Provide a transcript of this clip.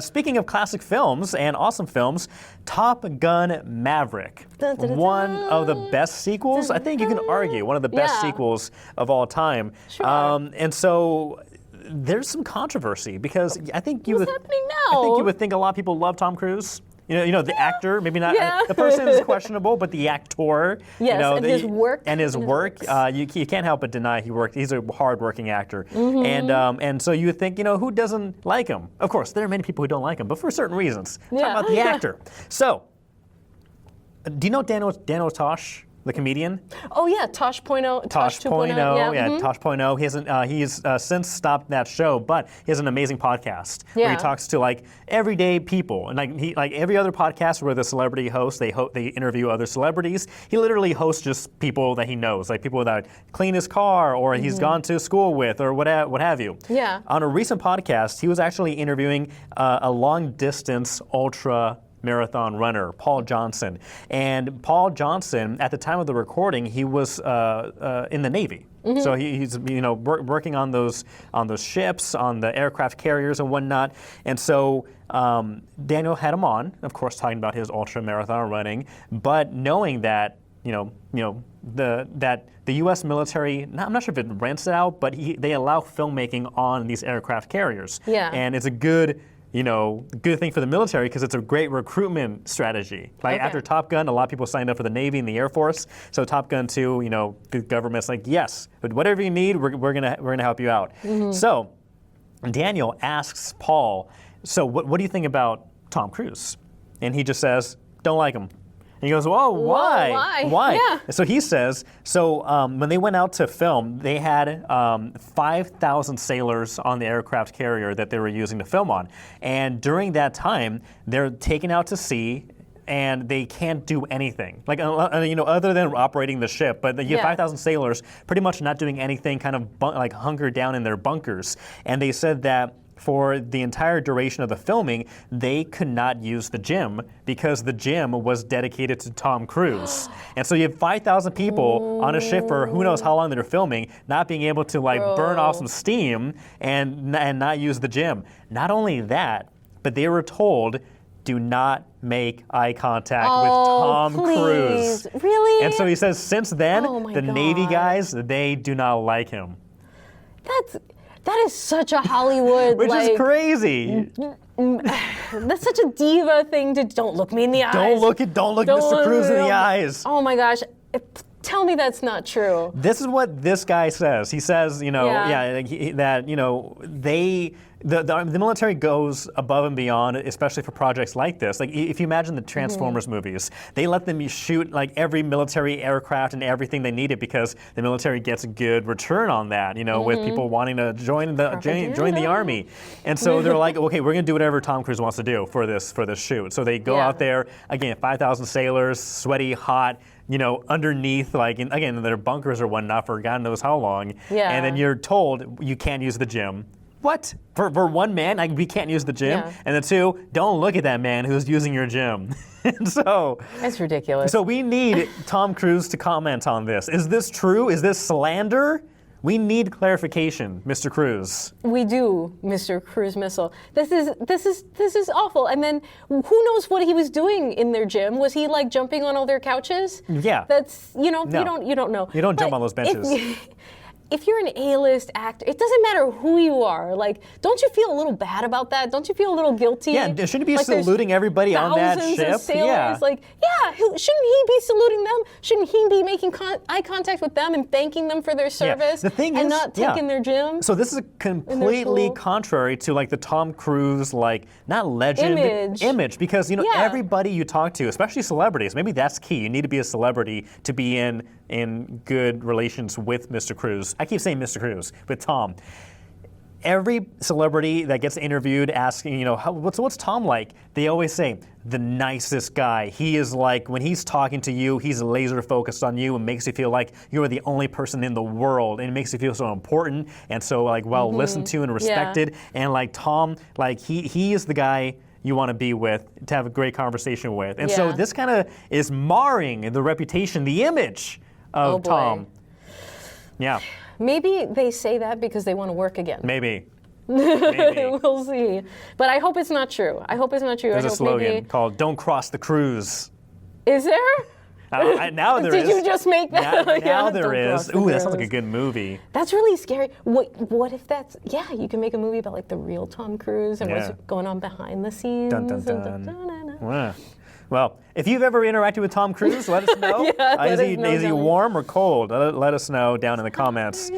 Speaking of classic films and awesome films, Top Gun Maverick, one of the best sequels. I think you can argue one of the best sequels of all time. Sure. And so there's some controversy because I think you What's would. happening now? I think you would think a lot of people love Tom Cruise. You know the actor, maybe not. The person is questionable, but the actor. Yes, and his work. And his work. You can't help but deny he's a hard-working actor. And so you would think, who doesn't like him? Of course, there are many people who don't like him, but for certain reasons. Talk about the actor. So, do you know Daniel Tosh? The comedian? Oh yeah, Tosh 2.0. Tosh 2.0. He's since stopped that show, but he has an amazing podcast where he talks to everyday people, and like every other podcast where the celebrity hosts, they interview other celebrities. He literally hosts just people that he knows, like people that clean his car or he's gone to school with or what have you. Yeah. On a recent podcast, he was actually interviewing a long distance ultra marathon runner, Paul Johnson. And Paul Johnson, at the time of the recording, he was in the Navy. So he's working on those ships, on the aircraft carriers and whatnot. And so Daniel had him on, of course, talking about his ultra marathon running, but knowing that that the U.S. military, I'm not sure if it rents it out, but they allow filmmaking on these aircraft carriers. Yeah. And it's a good thing for the military because it's a great recruitment strategy. After Top Gun, a lot of people signed up for the Navy and the Air Force. So Top Gun 2, the government's like, yes, but whatever you need, we're gonna help you out. So Daniel asks Paul, so what do you think about Tom Cruise? And he just says, don't like him. And he goes, whoa, why? Why? Yeah. So he says, when they went out to film, they had 5,000 sailors on the aircraft carrier that they were using to film on. And during that time, they're taken out to sea and they can't do anything, other than operating the ship. But you have 5,000 sailors pretty much not doing anything, kind of hunkered down in their bunkers. And they said that for the entire duration of the filming, they could not use the gym because the gym was dedicated to Tom Cruise. And so you have 5,000 people on a ship for who knows how long they're filming, not being able to burn off some steam and not use the gym. Not only that, but they were told, do not make eye contact with Tom Cruise. Really? And so he says since then, the Navy guys, they do not like him. That is such a Hollywood, which is crazy. That's such a diva thing to. Don't look me in the eyes. Don't look Mr. Cruise in the eyes. Oh my gosh. Tell me that's not true. This is what this guy says. He says, the military goes above and beyond, especially for projects like this. Like if you imagine the Transformers movies, they let them shoot every military aircraft and everything they needed because the military gets a good return on that. With people wanting to join the army, and so they're like, okay, we're gonna do whatever Tom Cruise wants to do for this shoot. So they go out there again, 5,000 sailors, sweaty, hot. Underneath, in their bunkers or whatnot for God knows how long. Yeah. And then you're told you can't use the gym. What? For one man, we can't use the gym? Yeah. And then two, don't look at that man who's using your gym. And so... That's ridiculous. So we need Tom Cruise to comment on this. Is this true? Is this slander? We need clarification, Mr. Cruise. We do, Mr. Cruise Missile. This is awful. And then who knows what he was doing in their gym? Was he jumping on all their couches? Yeah. That's no. You don't know. You don't jump on those benches. If you're an A-list actor, it doesn't matter who you are. Don't you feel a little bad about that? Don't you feel a little guilty? Yeah, shouldn't he be saluting everybody on that ship? Of sailors. Shouldn't he be saluting them? Shouldn't he be making eye contact with them and thanking them for their service? The thing and is, not taking their gym? So this is completely contrary to the Tom Cruise not legend image because everybody you talk to, especially celebrities, maybe that's key. You need to be a celebrity to be in good relations with Mr. Cruise. I keep saying Mr. Cruise, but Tom. Every celebrity that gets interviewed asking, what's Tom like? They always say, the nicest guy. He is when he's talking to you, he's laser focused on you and makes you feel like you're the only person in the world. And it makes you feel so important and so well listened to and respected. Yeah. And Tom, he is the guy you want to be with, to have a great conversation with. And so this kind of is marring the reputation, the image of Tom. Yeah. Maybe they say that because they want to work again. Maybe. Maybe. We'll see. But I hope it's not true. I hope it's not true. There's I a hope slogan maybe... called "Don't cross the cruise." Is there? Now there is. Did you just make that? Now there Don't is. cross the Ooh, that sounds like a cruise. good movie. That's really scary. What if that's... Yeah, you can make a movie about like the real Tom Cruise and what's going on behind the scenes. Dun, dun, and dun. Wow. Well, if you've ever interacted with Tom Cruise, let us know. Yeah, let us know is he down warm or cold? Let us know down in the comments.